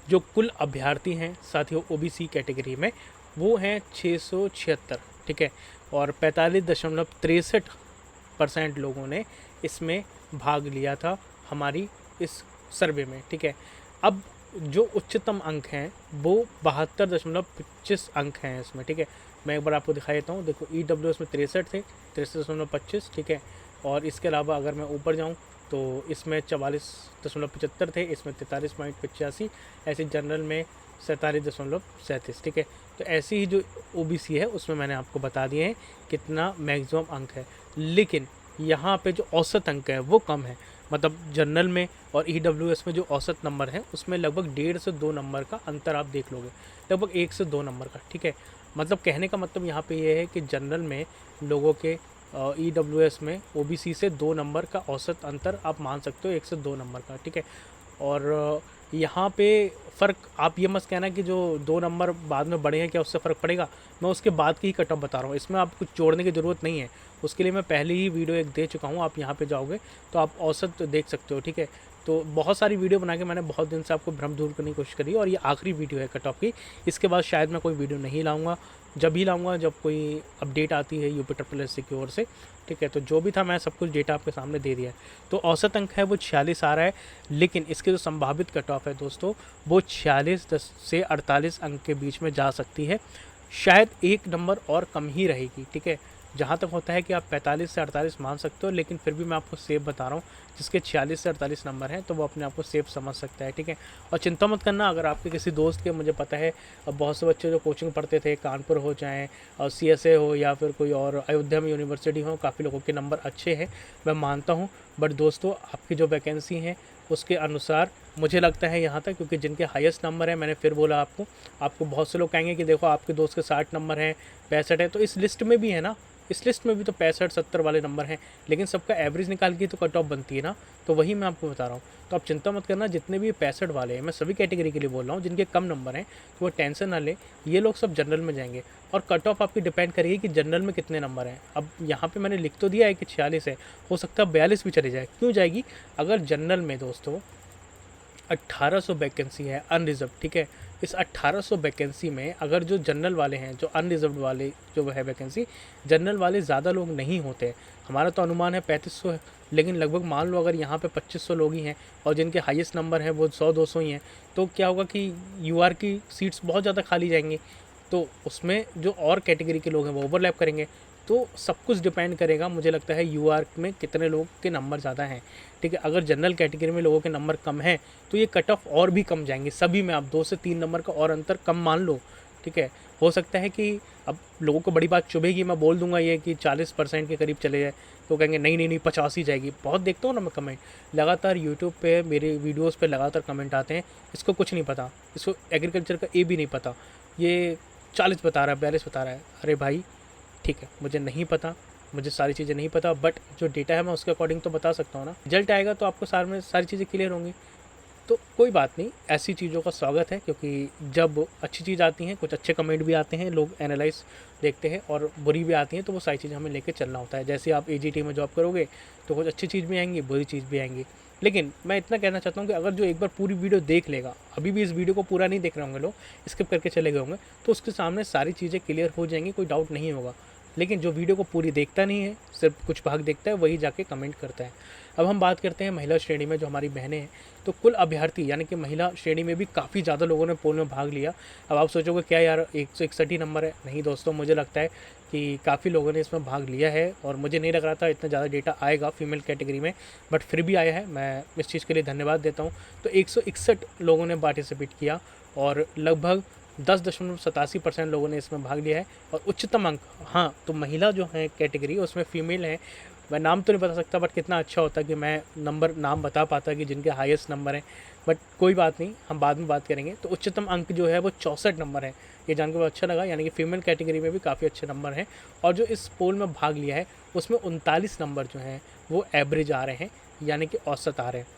जो कुल अभ्यर्थी हैं साथियों OBC कैटेगरी में वो हैं 676, ठीक है, और 45.63% लोगों ने इसमें भाग लिया था हमारी इस सर्वे में, ठीक है। अब जो उच्चतम अंक हैं वो 72.25 अंक हैं इसमें, ठीक है। मैं एक बार आपको दिखा देता हूँ, देखो EWS में 63 थे, 63.25, ठीक है। और इसके अलावा अगर मैं ऊपर जाऊँ तो इसमें 44.75 थे, इसमें 43.85, ऐसे जनरल में 47.37, ठीक है। तो ऐसी ही जो OBC है उसमें मैंने आपको बता दिए हैं कितना मैक्सिमम अंक है। लेकिन यहाँ पे जो औसत अंक है वो कम है, मतलब जनरल में और EWS में जो औसत नंबर है उसमें लगभग 1.5 से 2 नंबर का अंतर आप देख लोगे, लगभग 1 से 2 नंबर का, ठीक है। मतलब कहने का मतलब यहाँ पे ये है कि जनरल में लोगों के EWS में OBC से 2 नंबर का औसत अंतर आप मान सकते हो, 1 से 2 नंबर का, ठीक है। और यहाँ पे फ़र्क, आप ये मत कहना कि जो 2 नंबर बाद में बढ़े हैं क्या उससे फ़र्क पड़ेगा, मैं उसके बाद की ही कट ऑफ बता रहा हूँ। इसमें आप कुछ जोड़ने की ज़रूरत नहीं है, उसके लिए मैं पहले ही वीडियो एक दे चुका हूँ। आप यहाँ पे जाओगे तो आप औसत देख सकते हो, ठीक है। तो बहुत सारी वीडियो बना के मैंने बहुत दिन से आपको भ्रम दूर करने की कोशिश करी और ये आखिरी वीडियो है कट ऑफ की। इसके बाद शायद मैं कोई वीडियो नहीं लाऊंगा, जब ही लाऊंगा जब कोई अपडेट आती है UPSSSC की ओर से, ठीक है। तो जो भी था मैं सब कुछ डेटा आपके सामने दे दिया है। तो औसत अंक है वो 46 आ रहा है, लेकिन इसके जो संभावित कट ऑफ है दोस्तों वो 46 से 48 अंक के बीच में जा सकती है, शायद 1 नंबर और कम ही रहेगी, ठीक है। जहाँ तक होता है कि आप 45 से 48 मान सकते हो, लेकिन फिर भी मैं आपको सेफ बता रहा हूँ, जिसके 46 से 48 नंबर हैं तो वो अपने आप को सेफ समझ सकता है, ठीक है। और चिंता मत करना, अगर आपके किसी दोस्त के, मुझे पता है अब बहुत से बच्चे जो कोचिंग पढ़ते थे, कानपुर हो चाहे और CSA हो या फिर कोई और अयोध्या में यूनिवर्सिटी हो, काफ़ी लोगों के नंबर अच्छे हैं, मैं मानता हूँ। बट दोस्तों आपकी जो वैकेंसी हैं उसके अनुसार मुझे लगता है यहाँ तक, क्योंकि जिनके हाईएस्ट नंबर है, मैंने फिर बोला आपको बहुत से लोग कहेंगे कि देखो आपके दोस्त के 60 नंबर हैं, 65 है, तो इस लिस्ट में भी है ना, इस लिस्ट में भी तो 65-70 वाले नंबर हैं, लेकिन सबका एवरेज निकाल के तो कट ऑफ बनती है ना। तो वही मैं आपको बता रहा हूँ। तो आप चिंता मत करना, जितने भी 65 वाले हैं, मैं सभी कैटेगरी के लिए बोल रहा हूँ, जिनके कम नंबर हैं तो वो टेंशन ना ले, ये लोग सब जनरल में जाएंगे। और कट ऑफ आपकी डिपेंड करेगी कि जनरल में कितने नंबर हैं। अब यहाँ पे मैंने लिख तो दिया है कि 46 है, हो सकता है 42 भी चली जाए। क्यों जाएगी? अगर जनरल में दोस्तों 1800 वैकेंसी है अनरिजर्व, ठीक है। इस 1800 वैकेंसी में अगर जो जनरल वाले हैं, जो अनरिजर्व वाले जो है वैकेंसी, जनरल वाले ज़्यादा लोग नहीं होते। हमारा तो अनुमान है 3500 है, लेकिन लगभग मान लो अगर यहाँ पे 2500 लोग ही हैं और जिनके हाईएस्ट नंबर हैं वो 100-200 ही हैं, तो क्या होगा कि यूआर की सीट्स बहुत ज़्यादा खाली जाएंगी। तो उसमें जो और कैटेगरी के लोग हैं वो ओवरलैप करेंगे। तो सब कुछ डिपेंड करेगा, मुझे लगता है यूआर में कितने लोग के नंबर ज़्यादा हैं, ठीक है। अगर जनरल कैटेगरी में लोगों के नंबर कम हैं तो ये कट ऑफ और भी कम जाएंगे सभी में। आप 2 से 3 नंबर का और अंतर कम मान लो, ठीक है। हो सकता है कि अब लोगों को बड़ी बात चुभेगी, मैं बोल दूंगा ये कि 40% के करीब चले जाए, तो कहेंगे नहीं नहीं नहीं 50 ही जाएगी। बहुत देखता हूँ ना मैं कमेंट, लगातार यूट्यूब पे मेरे वीडियोस पे लगातार कमेंट आते हैं, इसको कुछ नहीं पता, इसको एग्रीकल्चर का ए भी नहीं पता, ये 40 बता रहा है, 42 बता रहा है। अरे भाई ठीक है, मुझे नहीं पता, मुझे सारी चीज़ें नहीं पता, बट जो डेटा है मैं उसके अकॉर्डिंग तो बता सकता हूँ ना। रिजल्ट आएगा तो आपको सार में सारी चीज़ें क्लियर होंगी। तो कोई बात नहीं, ऐसी चीज़ों का स्वागत है, क्योंकि जब अच्छी चीज़ आती हैं, कुछ अच्छे कमेंट भी आते हैं, लोग एनालाइज देखते हैं, और बुरी भी आती हैं, तो वो सारी चीज़ें हमें लेके चलना होता है। जैसे आप एजीटी में जॉब करोगे तो कुछ अच्छी चीज़ भी आएंगी, बुरी चीज़ भी आएंगी। लेकिन मैं इतना कहना चाहता हूँ कि अगर जो एक बार पूरी वीडियो देख लेगा, अभी भी इस वीडियो को पूरा नहीं देख रहे होंगे लोग, स्किप करके चले गए होंगे, तो उसके सामने सारी चीज़ें क्लियर हो जाएंगी, कोई डाउट नहीं होगा। लेकिन जो वीडियो को पूरी देखता नहीं है, सिर्फ कुछ भाग देखता है, वही जाके कमेंट करता है। अब हम बात करते हैं महिला श्रेणी में, जो हमारी बहनें हैं। तो कुल अभ्यर्थी यानी कि महिला श्रेणी में भी काफ़ी ज़्यादा लोगों ने पोल में भाग लिया। अब आप सोचोगे क्या यार 161 ही नंबर है? नहीं दोस्तों, मुझे लगता है कि काफ़ी लोगों ने इसमें भाग लिया है, और मुझे नहीं लग रहा था इतना ज़्यादा डेटा आएगा फीमेल कैटेगरी में, बट फिर भी आया है। मैं इस चीज़ के लिए धन्यवाद देता हूँ। तो 161 लोगों ने पार्टिसिपेट किया, और लगभग 10.87% लोगों ने इसमें भाग लिया है। और उच्चतम अंक, हाँ, तो महिला जो है कैटेगरी, उसमें फीमेल है। मैं नाम तो नहीं बता सकता, बट कितना अच्छा होता कि मैं नाम बता पाता कि जिनके हाईएस्ट नंबर हैं, बट कोई बात नहीं, हम बाद में बात करेंगे। तो उच्चतम अंक जो है वो 64 नंबर है। ये जानकर बहुत अच्छा लगा, यानी कि फीमेल कैटेगरी में भी काफ़ी अच्छे नंबर हैं। और जो इस पोल में भाग लिया है उसमें 39 नंबर जो हैं वो एवरेज आ रहे हैं, यानी कि औसत आ रहे हैं।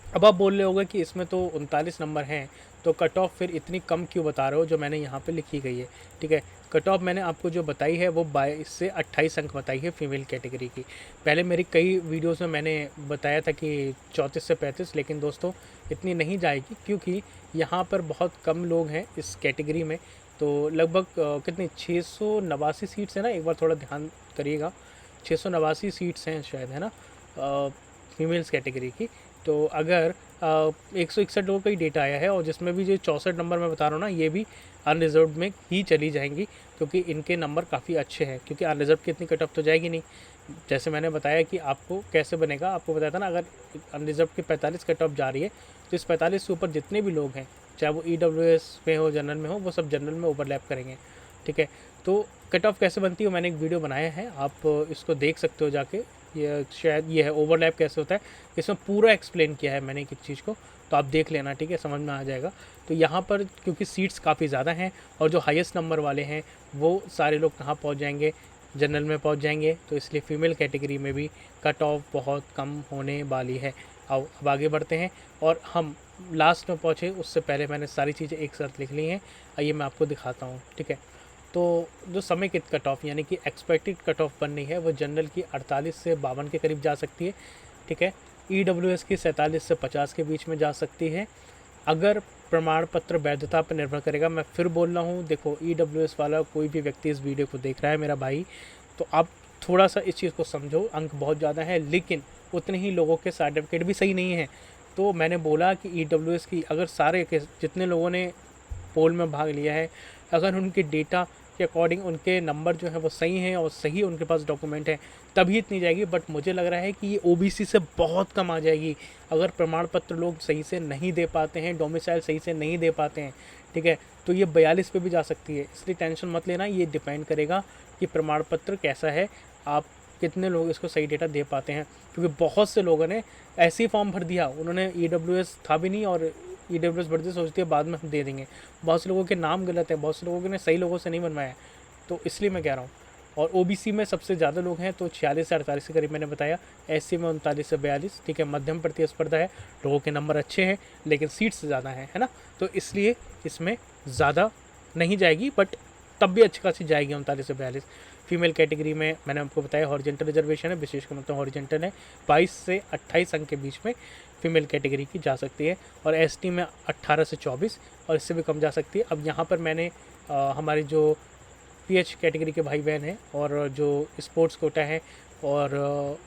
अब आप बोल रहे होगे कि इसमें तो 39 नंबर हैं, तो कट ऑफ फिर इतनी कम क्यों बता रहे हो, जो मैंने यहाँ पे लिखी गई है, ठीक है। कट ऑफ मैंने आपको जो बताई है वो 22 से 28 अंक बताई है फीमेल कैटेगरी की। पहले मेरी कई वीडियोस में मैंने बताया था कि 34 से 35, लेकिन दोस्तों इतनी नहीं जाएगी, क्योंकि यहाँ पर बहुत कम लोग हैं इस कैटेगरी में। तो लगभग कितनी 689 सीट्स है ना, एक बार थोड़ा ध्यान करिएगा, 689 सीट्स हैं शायद, है ना, फीमेल्स कैटेगरी की। तो अगर 161 लोगों का ही डेटा आया है, और जिसमें भी जो 64 नंबर मैं बता रहा हूँ ना, ये भी अनरिजर्व में ही चली जाएंगी, क्योंकि इनके नंबर काफ़ी अच्छे हैं। क्योंकि अनरिजर्व की इतनी कट ऑफ तो जाएगी नहीं। जैसे मैंने बताया कि आपको कैसे बनेगा, आपको बताया था ना, अगर अनरिजर्व की 45 कट ऑफ जा रही है, तो इस 45 से ऊपर जितने भी लोग हैं, चाहे वो EWS में हो, जनरल में हो, वो सब जनरल में ओवरलैप करेंगे, ठीक है। तो कट ऑफ कैसे बनती है, मैंने एक वीडियो बनाया है, आप इसको देख सकते हो जाके। ये शायद ये है ओवरलैप कैसे होता है, इसमें पूरा एक्सप्लेन किया है मैंने एक चीज़ को, तो आप देख लेना, ठीक है, समझ में आ जाएगा। तो यहाँ पर क्योंकि सीट्स काफ़ी ज़्यादा हैं, और जो हाईएस्ट नंबर वाले हैं वो सारे लोग कहाँ पहुँच जाएंगे, जनरल में पहुँच जाएंगे, तो इसलिए फ़ीमेल कैटेगरी में भी कट ऑफ बहुत कम होने वाली है। अब आगे बढ़ते हैं, और हम लास्ट में पहुँचे उससे पहले मैंने सारी चीज़ें एक साथ लिख ली हैं, आइए मैं आपको दिखाता हूँ, ठीक है। तो जो समेकित कट ऑफ यानी कि एक्सपेक्टेड कट ऑफ बननी है, वो जनरल की 48 से 52 के करीब जा सकती है, ठीक है। EWS की 47 से 50 के बीच में जा सकती है। अगर प्रमाण पत्र वैधता पर निर्भर करेगा, मैं फिर बोल रहा हूँ, देखो EWS वाला कोई भी व्यक्ति इस वीडियो को देख रहा है मेरा भाई, तो आप थोड़ा सा इस चीज़ को समझो, अंक बहुत ज़्यादा है, लेकिन उतने ही लोगों के सर्टिफिकेट भी सही नहीं है। तो मैंने बोला कि EWS की अगर सारे के जितने लोगों ने पोल में भाग लिया है, अगर उनके डेटा के अकॉर्डिंग उनके नंबर जो है वो सही हैं, और सही उनके पास डॉक्यूमेंट है, तभी इतनी जाएगी। बट मुझे लग रहा है कि ये OBC से बहुत कम आ जाएगी, अगर प्रमाण पत्र लोग सही से नहीं दे पाते हैं, डोमिसाइल सही से नहीं दे पाते हैं, ठीक है। तो ये 42 पे भी जा सकती है, इसलिए टेंशन मत लेना। ये डिपेंड करेगा कि प्रमाण पत्र कैसा है, आप कितने लोग इसको सही डेटा दे पाते हैं। क्योंकि बहुत से लोगों ने ऐसे ही फॉर्म भर दिया, उन्होंने EWS था भी नहीं, और EWS भरते सोचते हैं बाद में हम दे देंगे। बहुत से लोगों के नाम गलत है, बहुत से लोगों ने सही लोगों से नहीं बनवाया है, तो इसलिए मैं कह रहा हूँ। और ओबीसी में सबसे ज़्यादा लोग हैं तो 46 से 48 के करीब मैंने बताया। एससी में 39 से 42, ठीक है, मध्यम प्रतिस्पर्धा है, लोगों के नंबर अच्छे हैं लेकिन सीट्स ज़्यादा हैं, है ना, तो इसलिए इसमें ज़्यादा नहीं जाएगी, बट तब भी अच्छी खासी जाएगी 39 से 42। फीमेल कैटेगरी में मैंने आपको बताया हॉरिजेंटल रिजर्वेशन है, विशेषकर मतलब हॉरिजेंटल है, 22 से 28 अंक के बीच में फीमेल कैटेगरी की जा सकती है, और एसटी में 18 से 24 और इससे भी कम जा सकती है। अब यहाँ पर मैंने हमारी जो पीएच कैटेगरी के भाई बहन हैं और जो स्पोर्ट्स कोटा है और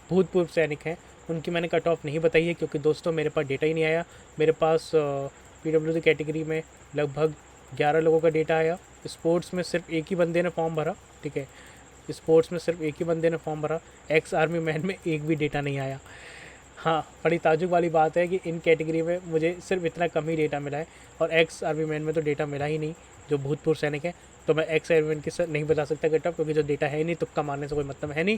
भूतपूर्व सैनिक हैं उनकी मैंने कट ऑफ नहीं बताई है, क्योंकि दोस्तों मेरे पास डेटा ही नहीं आया। मेरे पास पीडब्ल्यूडी कैटेगरी में लगभग 11 लोगों का डेटा आया, स्पोर्ट्स में सिर्फ एक ही बंदे ने फॉर्म भरा, ठीक है, स्पोर्ट्स में सिर्फ एक ही बंदे ने फॉर्म भरा, एक्स आर्मी मैन में एक भी डेटा नहीं आया। हाँ, बड़ी ताज्जुब वाली बात है कि इन कैटेगरी में मुझे सिर्फ इतना कम ही डेटा मिला है और एक्स आर्मी मैन में तो डेटा मिला ही नहीं, जो भूतपूर्व सैनिक है। तो मैं एक्स आर्मी मैन की नहीं बता सकता कट ऑफ, क्योंकि जो डेटा है ही नहीं, तुक्का मारने से कोई मतलब है नहीं,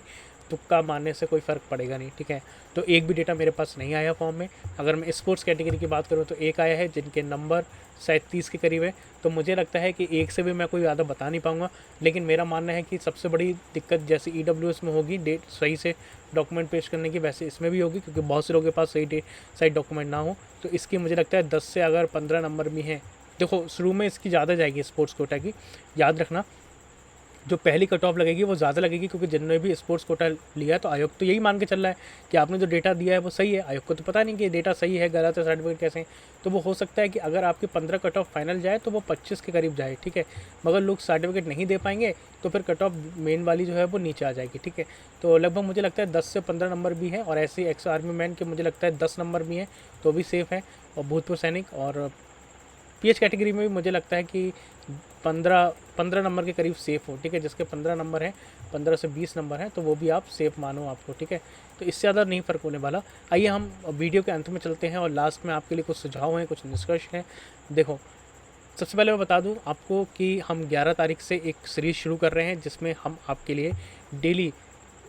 तुक्का मारने से कोई फ़र्क पड़ेगा नहीं, ठीक है। तो एक भी डेटा मेरे पास नहीं आया फॉर्म में। अगर मैं स्पोर्ट्स कैटेगरी की बात करूँ तो एक आया है, जिनके नंबर शायद 30 के करीब है। तो मुझे लगता है कि एक से भी मैं कोई ज़्यादा बता नहीं पाऊँगा, लेकिन मेरा मानना है कि सबसे बड़ी दिक्कत जैसे ईडब्ल्यूएस में होगी डेट सही से डॉक्यूमेंट पेश करने की, वैसे इसमें भी होगी, क्योंकि बहुत से लोगों के पास सही डॉक्यूमेंट ना हो। तो इसकी मुझे लगता है 10 से अगर 15 नंबर भी हैं, देखो शुरू में इसकी ज़्यादा जाएगी स्पोर्ट्स कोटा की, याद रखना जो पहली कट ऑफ लगेगी वो ज़्यादा लगेगी, क्योंकि जिन्होंने भी स्पोर्ट्स कोटा लिया तो आयोग तो यही मान के चल रहा है कि आपने जो डेटा दिया है वो सही है। आयोग को तो पता नहीं कि डेटा सही है गलत है, सर्टिफिकेट कैसे हैं। तो वो हो सकता है कि अगर आपकी 15 कट ऑफ फाइनल जाए तो वो 25 के करीब जाए, ठीक है, मगर लोग सर्टिफिकेट नहीं दे पाएंगे तो फिर कट ऑफ मेन वाली जो है वो नीचे आ जाएगी, ठीक है। तो लगभग मुझे लगता है 10 से 15 नंबर भी है, और ऐसे एक्स आर्मी मैन के मुझे लगता है 10 नंबर भी हैं तो भी सेफ़ है, और भूतपूर्व सैनिक और पीएच कैटेगरी में भी मुझे लगता है कि 15 नंबर के करीब सेफ़ हो, ठीक है, जिसके 15 नंबर हैं, 15 से 20 नंबर हैं, तो वो भी आप सेफ़ मानो आपको, ठीक है। तो इससे ज़्यादा नहीं फ़र्क होने वाला। आइए हम वीडियो के अंत में चलते हैं और लास्ट में आपके लिए कुछ सुझाव हैं, कुछ निष्कर्ष हैं। देखो, सबसे पहले मैं बता दूं आपको कि हम 11 तारीख से एक सीरीज़ शुरू कर रहे हैं, जिसमें हम आपके लिए डेली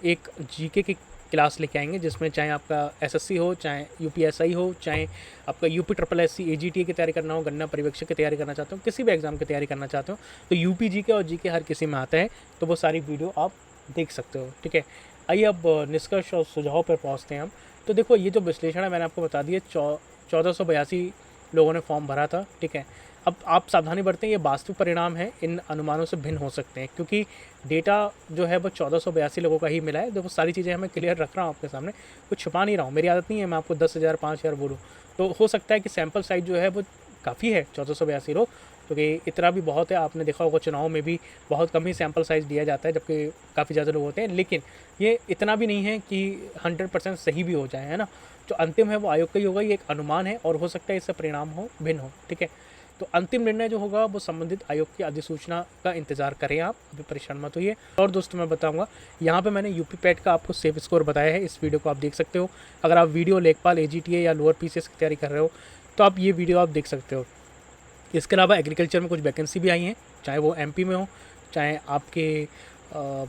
एक जीके की क्लास लेके आएंगे, जिसमें चाहे आपका एसएससी हो, चाहे यूपीएसआई हो, चाहे आपका यूपी ट्रिपल एससी एजीटीए की तैयारी करना हो, गन्ना परिवेक्षक की तैयारी करना चाहते हो, किसी भी एग्ज़ाम की तैयारी करना चाहते हो, तो यूपी जीके और जीके हर किसी में आता है, तो वो सारी वीडियो आप देख सकते हो, ठीक है। आइए अब निष्कर्ष और सुझाव पर पहुँचते हैं हम। तो देखो, ये जो विश्लेषण है मैंने आपको बता दिया, 1482 लोगों ने फॉर्म भरा था, ठीक है। अब आप सावधानी बरतें, ये वास्तविक परिणाम है, इन अनुमानों से भिन्न हो सकते हैं, क्योंकि डेटा जो है वो 1482 लोगों का ही मिला है। देखो, सारी चीज़ें मैं क्लियर रख रहा हूँ आपके सामने, कुछ छुपा नहीं रहा हूँ, मेरी आदत नहीं है मैं आपको 10,000 5,000 बोलूँ। तो हो सकता है कि सैम्पल साइज जो है वो काफ़ी है 1482 लोग, क्योंकि इतना भी बहुत है। आपने देखा होगा चुनाव में भी बहुत कम ही सैम्पल साइज़ दिया जाता है, जबकि काफ़ी ज़्यादा लोग होते हैं, लेकिन ये इतना भी नहीं है कि 100% सही भी हो जाए, है ना। जो अंतिम है वो आयोग का ही होगा, ये एक अनुमान है और हो सकता है इससे परिणाम हो भिन्न हो, ठीक है। तो अंतिम निर्णय जो होगा वो संबंधित आयोग की अधिसूचना का इंतजार करें आप, अभी परेशान मत होइए। और दोस्तों मैं बताऊंगा, यहाँ पे मैंने यूपी पैट का आपको सेफ स्कोर बताया है, इस वीडियो को आप देख सकते हो। अगर आप वीडियो लेखपाल एजीटीए या लोअर पीसीएस की तैयारी कर रहे हो तो आप ये वीडियो आप देख सकते हो। इसके अलावा एग्रीकल्चर में कुछ वैकेंसी भी आई हैं, चाहे वो एमपी में हो, चाहे आपके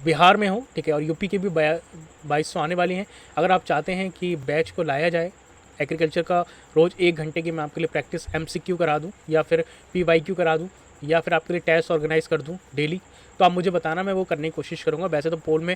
बिहार में हो, ठीक है, और यूपी की भी 2200 आने वाली हैं। अगर आप चाहते हैं कि बैच को लाया जाए एग्रीकल्चर का, रोज़ 1 घंटे की मैं आपके लिए प्रैक्टिस एमसीक्यू करा दूं या फिर पीवाईक्यू करा दूं या फिर आपके लिए टेस्ट ऑर्गेनाइज कर दूं डेली, तो आप मुझे बताना, मैं वो करने की कोशिश करूंगा। वैसे तो पोल में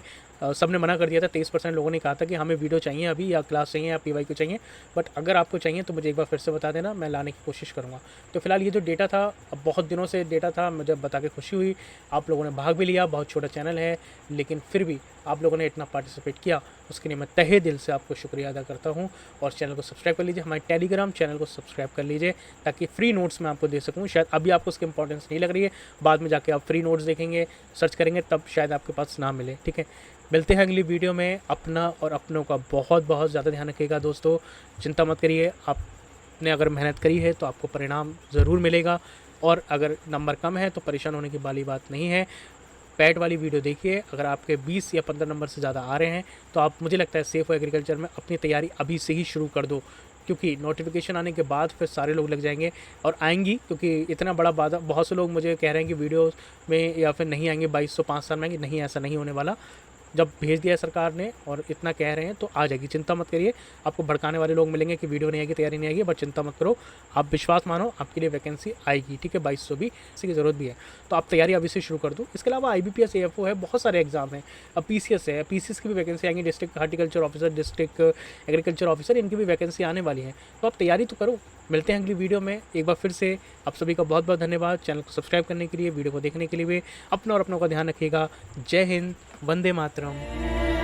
सबने मना कर दिया था, 23% लोगों ने कहा था कि हमें वीडियो चाहिए अभी, या क्लास चाहिए या पीवाईक्यू चाहिए, बट अगर आपको चाहिए तो मुझे एक बार फिर से बता देना, मैं लाने की कोशिश करूँगा। तो फिलहाल ये जो डेटा था, अब बहुत दिनों से डेटा था, मुझे बता के खुशी हुई, आप लोगों ने भाग भी लिया, बहुत छोटा चैनल है लेकिन फिर भी आप लोगों ने इतना पार्टिसिपेट किया, उसके लिए मैं तहे दिल से आपको शुक्रिया अदा करता हूं। और चैनल को सब्सक्राइब कर लीजिए, हमारे टेलीग्राम चैनल को सब्सक्राइब कर लीजिए, ताकि फ्री नोट्स मैं आपको दे सकूं। शायद अभी आपको उसकी इंपॉर्टेंस नहीं लग रही है, बाद में जाके आप फ्री नोट्स देखेंगे, सर्च करेंगे, तब शायद आपके पास ना मिले, ठीक है। मिलते हैं अगली वीडियो में। अपना और अपनों का बहुत बहुत ज़्यादा ध्यान रखिएगा दोस्तों, चिंता मत करिए, आपने अगर मेहनत करी है तो आपको परिणाम ज़रूर मिलेगा, और अगर नंबर कम है तो परेशान होने की वाली बात नहीं है। पैट वाली वीडियो देखिए, अगर आपके 20 या 15 नंबर से ज़्यादा आ रहे हैं तो आप, मुझे लगता है, सेफ एग्रीकल्चर में अपनी तैयारी अभी से ही शुरू कर दो, क्योंकि नोटिफिकेशन आने के बाद फिर सारे लोग लग जाएंगे और आएंगी, क्योंकि इतना बड़ा वादा, बहुत से लोग मुझे कह रहे हैं कि वीडियो में या फिर नहीं आएंगे 2200 5 साल में आएंगे, नहीं, ऐसा नहीं होने वाला। जब भेज दिया है सरकार ने और इतना कह रहे हैं तो आ जाएगी, चिंता मत करिए। आपको भड़काने वाले लोग मिलेंगे कि वीडियो नहीं आएगी, तैयारी नहीं आएगी, बट चिंता मत करो, आप विश्वास मानो, आपके लिए वैकेंसी आएगी, ठीक है। 2200 भी इसी की ज़रूरत भी है, तो आप तैयारी अभी से शुरू कर दो। इसके अलावा IBPS AFO है, बहुत सारे एग्जाम हैं। अब PCS है, PCS की भी वैकेंसी आएंगी, district horticulture officer, district agriculture officer, इनकी भी वैकेंसी आने वाली है, तो आप तैयारी तो करो। मिलते हैं अगली वीडियो में। एक बार फिर से आप सभी का बहुत बहुत धन्यवाद चैनल को सब्सक्राइब करने के लिए, वीडियो को देखने के लिए भी। अपना और अपनों का ध्यान रखिएगा। जय हिंद, वंदे मातरम।